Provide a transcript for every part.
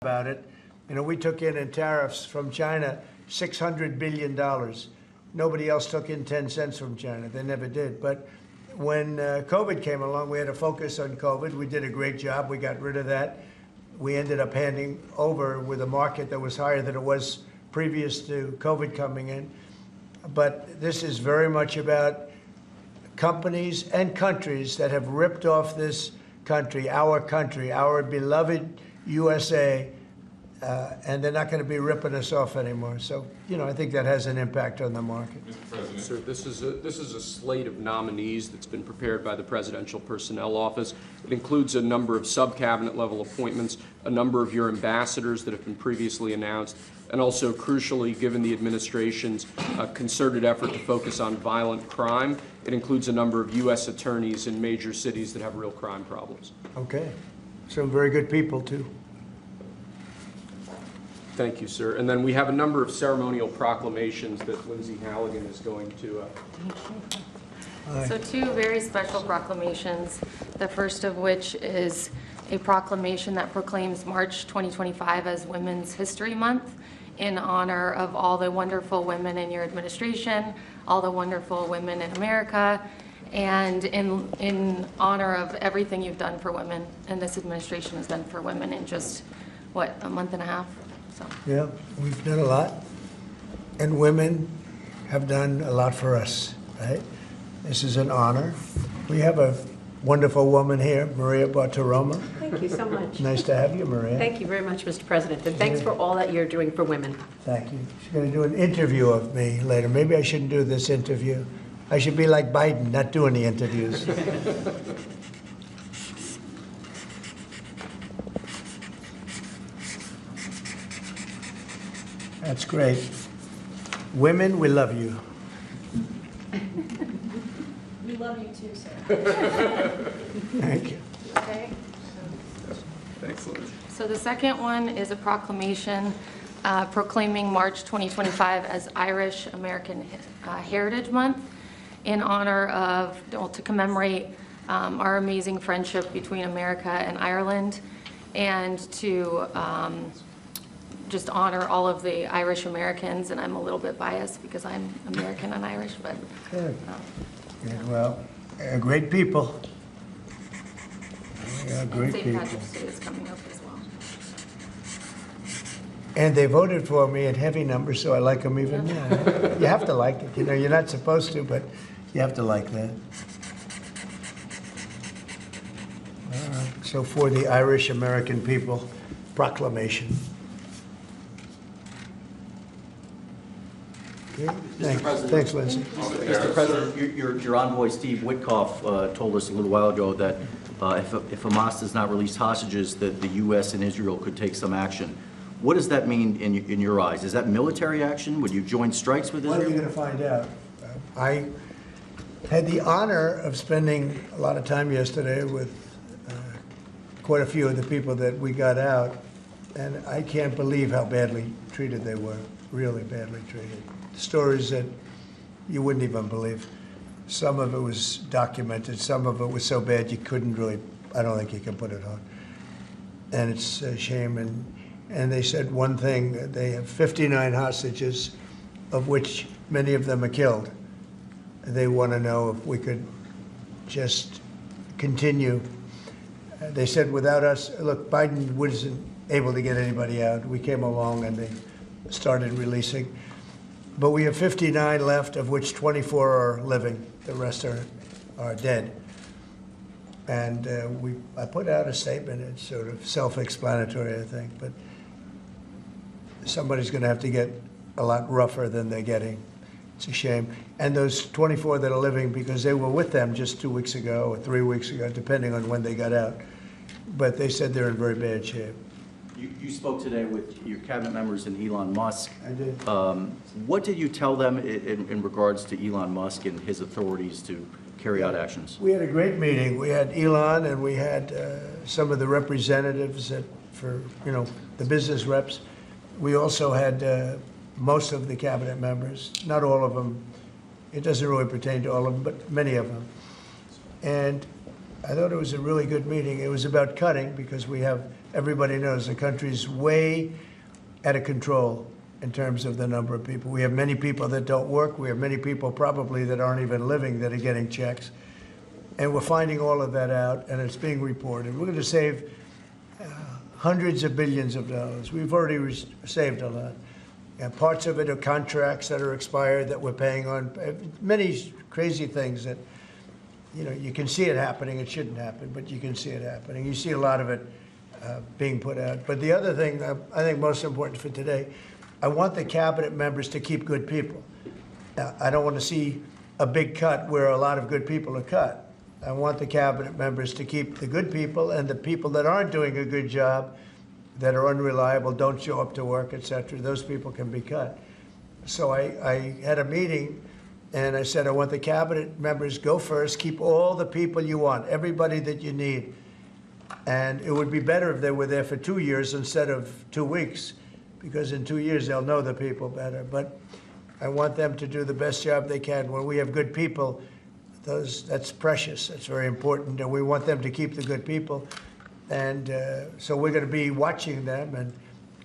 about it. You know, we took in tariffs from China $600 billion. Nobody else took in 10 cents from China. They never did. But when COVID came along, we had to focus on COVID. We did a great job. We got rid of that. We ended up handing over with a market that was higher than it was previous to COVID coming in. But this is very much about companies and countries that have ripped off this country, our beloved USA, and they're not going to be ripping us off anymore. So, you know, I think that has an impact on the market. Mr. President. Sir, this is a slate of nominees that's been prepared by the Presidential Personnel Office. It includes a number of sub-cabinet level appointments, a number of your ambassadors that have been previously announced, and also, crucially, given the administration's concerted effort to focus on violent crime, it includes a number of U.S. attorneys in major cities that have real crime problems. Okay. Some very good people, too. Thank you, sir. And then we have a number of ceremonial proclamations that Lindsay Halligan is going to. So two very special proclamations, the first of which is a proclamation that proclaims March 2025 as Women's History Month in honor of all the wonderful women in your administration, all the wonderful women in America, and in honor of everything you've done for women and this administration has done for women in just, what, a month and a half? So. Yeah, we've done a lot, and women have done a lot for us, right? This is an honor. We have a wonderful woman here, Maria Bartiromo. Thank you so much. Nice to have you, Maria. Thank you very much, Mr. President, and thanks for all that you're doing for women. Thank you. She's going to do an interview of me later. Maybe I shouldn't do this interview. I should be like Biden, not do any interviews. That's great. Women, we love you. We love you too, sir. Thank you. Okay. Excellent. So the second one is a proclamation proclaiming March 2025 as Irish American Heritage Month in honor of, well, to commemorate our amazing friendship between America and Ireland, and to just honor all of the Irish Americans. And I'm a little bit biased because I'm American and Irish, but Good. Good. Well, great people. Yeah, great St. people. Patrick's Day is coming up as well. And they voted for me in heavy numbers, so I like them even more. You have to like it. You know, you're not supposed to, but you have to like that. All right. So for the Irish American people, proclamation. Okay. Thanks, Lindsay. Mr. President, your envoy, Steve Witkoff, told us a little while ago that if Hamas does not release hostages, that the U.S. and Israel could take some action. What does that mean in your eyes? Is that military action? Would you join strikes with Israel? Well, you're going to find out. I had the honor of spending a lot of time yesterday with quite a few of the people that we got out, and I can't believe how badly treated they were, really badly treated. Stories that you wouldn't even believe. Some of it was documented, some of it was so bad you couldn't really, I don't think you can put it on. And it's a shame. And they said one thing, they have 59 hostages, of which many of them are killed. They want to know if we could just continue. They said without us, look, Biden wasn't able to get anybody out. We came along and they started releasing. But we have 59 left, of which 24 are living. The rest are dead. And I put out a statement. It's sort of self-explanatory, I think. But somebody's going to have to get a lot rougher than they're getting. It's a shame. And those 24 that are living, because they were with them just 2 weeks ago or 3 weeks ago, depending on when they got out. But they said they're in very bad shape. You spoke today with your cabinet members and Elon Musk. I did. What did you tell them in regards to Elon Musk and his authorities to carry out actions? We had a great meeting. We had Elon and we had some of the representatives for the business reps. We also had most of the cabinet members, not all of them. It doesn't really pertain to all of them, but many of them. And I thought it was a really good meeting. It was about cutting because we have everybody knows the country's way out of control in terms of the number of people. We have many people that don't work. We have many people probably that aren't even living that are getting checks. And we're finding all of that out, and it's being reported. We're going to save hundreds of billions of dollars. We've already saved a lot. And parts of it are contracts that are expired that we're paying on. Many crazy things that, you know, you can see it happening. It shouldn't happen, but you can see it happening. You see a lot of it being put out. But the other thing I think most important for today, I want the cabinet members to keep good people. I don't want to see a big cut where a lot of good people are cut. I want the cabinet members to keep the good people, and the people that aren't doing a good job, that are unreliable, don't show up to work, et cetera, those people can be cut. So I had a meeting, and I said, I want the cabinet members, go first, keep all the people you want, everybody that you need. And it would be better if they were there for 2 years instead of 2 weeks, because in 2 years they'll know the people better. But I want them to do the best job they can. When we have good people, that's precious, that's very important, and we want them to keep the good people. And so we're going to be watching them, and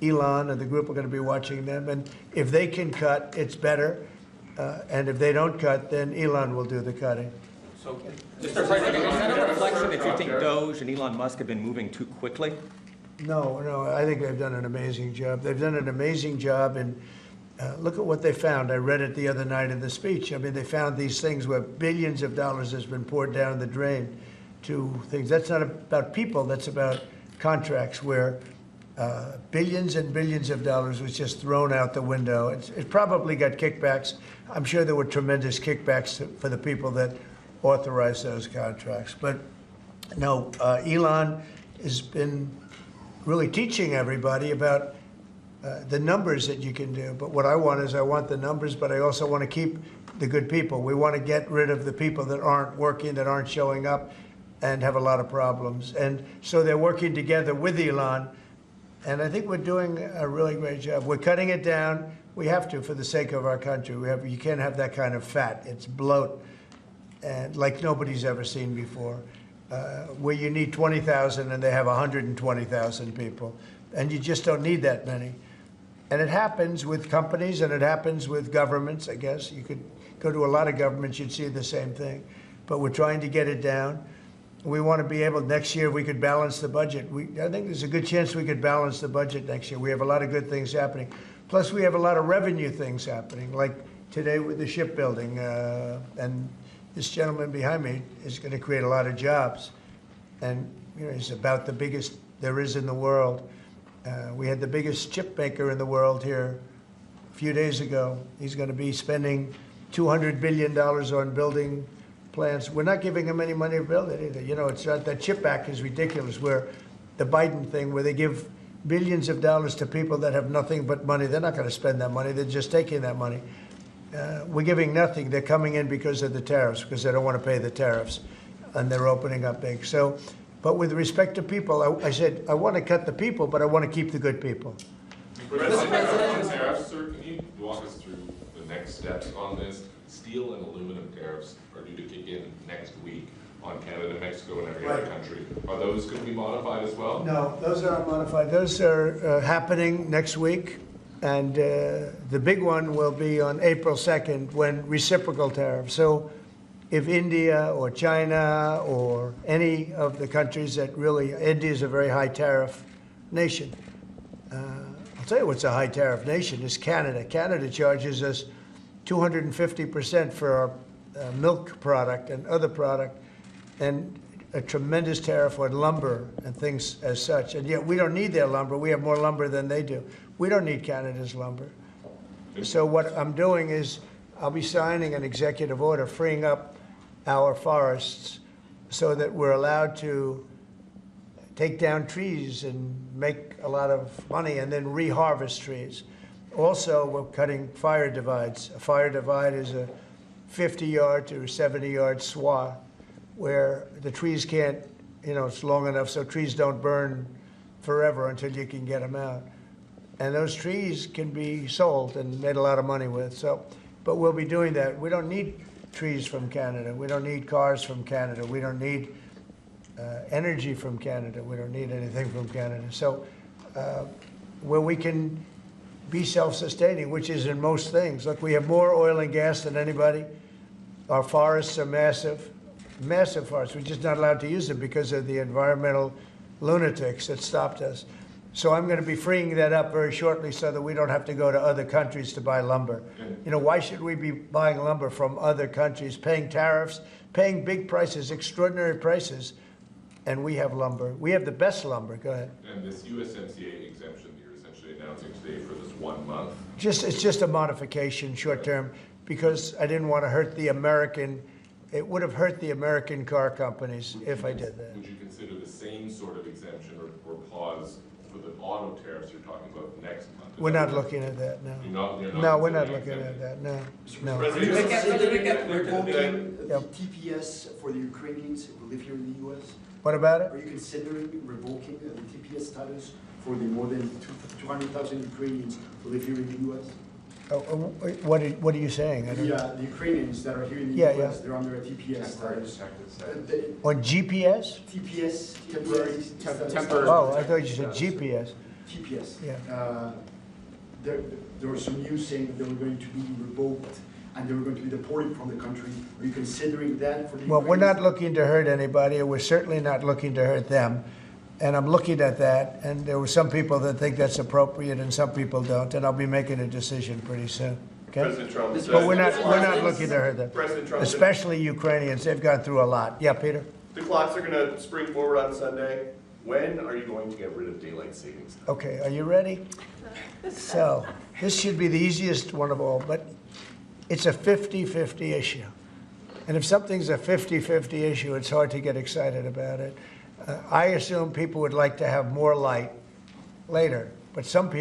Elon and the group are going to be watching them. And if they can cut, it's better. And if they don't cut, then Elon will do the cutting. So, Mr. President, is that a reflection that you think Doge and Elon Musk have been moving too quickly? No, I think they've done an amazing job. They've done an amazing job, and look at what they found. I read it the other night in the speech. I mean, they found these things where billions of dollars has been poured down the drain to things. That's not about people, that's about contracts where billions and billions of dollars was just thrown out the window. It probably got kickbacks. I'm sure there were tremendous kickbacks for the people that authorized those contracts. But no, Elon has been really teaching everybody about the numbers that you can do. But what I want is I want the numbers, but I also want to keep the good people. We want to get rid of the people that aren't working, that aren't showing up, and have a lot of problems. And so they're working together with Elon, and I think we're doing a really great job. We're cutting it down. We have to for the sake of our country. You can't have that kind of fat. It's bloat, and like nobody's ever seen before, where you need 20,000 and they have 120,000 people, and you just don't need that many. And it happens with companies, and it happens with governments, I guess. You could go to a lot of governments, you'd see the same thing. But we're trying to get it down. We want to be able, next year, we could balance the budget. I think there's a good chance we could balance the budget next year. We have a lot of good things happening. Plus, we have a lot of revenue things happening, like today with the shipbuilding. And this gentleman behind me is going to create a lot of jobs. And you know, he's about the biggest there is in the world. We had the biggest chip maker in the world here a few days ago. He's going to be spending $200 billion on building plants. We're not giving him any money to build it either. You know, it's not, that chip act is ridiculous, where the Biden thing, where they give billions of dollars to people that have nothing but money. They're not going to spend that money. They're just taking that money. We're giving nothing. They're coming in because of the tariffs, because they don't want to pay the tariffs, and they're opening up big. So, but with respect to people, I said, I want to cut the people, but I want to keep the good people. President, on tariffs, sir, can you walk us through the next steps on this? Steel and aluminum tariffs are due to kick in next week on Canada, Mexico, and every other country. Are those going to be modified as well? No, those aren't modified. Those are happening next week. And the big one will be on April 2nd, when reciprocal tariffs. So if India or China or any of the countries that really, India is a very high tariff nation. I'll tell you what's a high tariff nation is Canada. Canada charges us 250% for our milk product and other product, and a tremendous tariff on lumber and things as such. And yet we don't need their lumber. We have more lumber than they do. We don't need Canada's lumber. So what I'm doing is I'll be signing an executive order freeing up our forests so that we're allowed to take down trees and make a lot of money and then reharvest trees. Also, we're cutting fire divides. A fire divide is a 50-yard to 70-yard swath where the trees can't, you know, it's long enough so trees don't burn forever until you can get them out. And those trees can be sold and made a lot of money with. So, but we'll be doing that. We don't need trees from Canada. We don't need cars from Canada. We don't need energy from Canada. We don't need anything from Canada. So where we can be self-sustaining, which is in most things. Look, we have more oil and gas than anybody. Our forests are massive, massive forests. We're just not allowed to use them because of the environmental lunatics that stopped us. So I'm going to be freeing that up very shortly so that we don't have to go to other countries to buy lumber. You know, why should we be buying lumber from other countries, paying tariffs, paying big prices, extraordinary prices, and we have lumber. We have the best lumber. Go ahead. And this USMCA exemption that you're essentially announcing today for this 1 month, It's just a modification, short term, because I didn't want to hurt the American, it would have hurt the American car companies if I did that. would you consider the same sort of exemption or pause for the auto tariffs you're talking about next month? We're not looking at that, no. You're not No, we're not considering looking at exempting? that, no, no. Revoking the Yep. TPS for the Ukrainians who live here in the US? What about it? Are you considering revoking the TPS status for the more than 200,000 Ukrainians who live here in the US? What are you saying? I don't- The Ukrainians that are here in the Yeah, US, yeah. they're under a TPS status. The On GPS? TPS, temporary. Temporary. Oh, I thought you said GPS. TPS. Yeah. There was some news saying that they were going to be revoked and they were going to be deported from the country. Are you considering that for the Well, we're not Ukrainians? looking to hurt anybody, and we're certainly not looking to hurt them. And I'm looking at that, and there were some people that think that's appropriate and some people don't, and I'll be making a decision pretty soon, okay? President Trump But said- we're not looking to hurt them, President Trump said especially Ukrainians. They've gone through a lot. Yeah, Peter? the clocks are going to spring forward on Sunday. When are you going to get rid of daylight savings time? Okay, are you ready? So, this should be the easiest one of all, but it's a 50-50 issue. And if something's a 50-50 issue, it's hard to get excited about it. I assume people would like to have more light later, but some people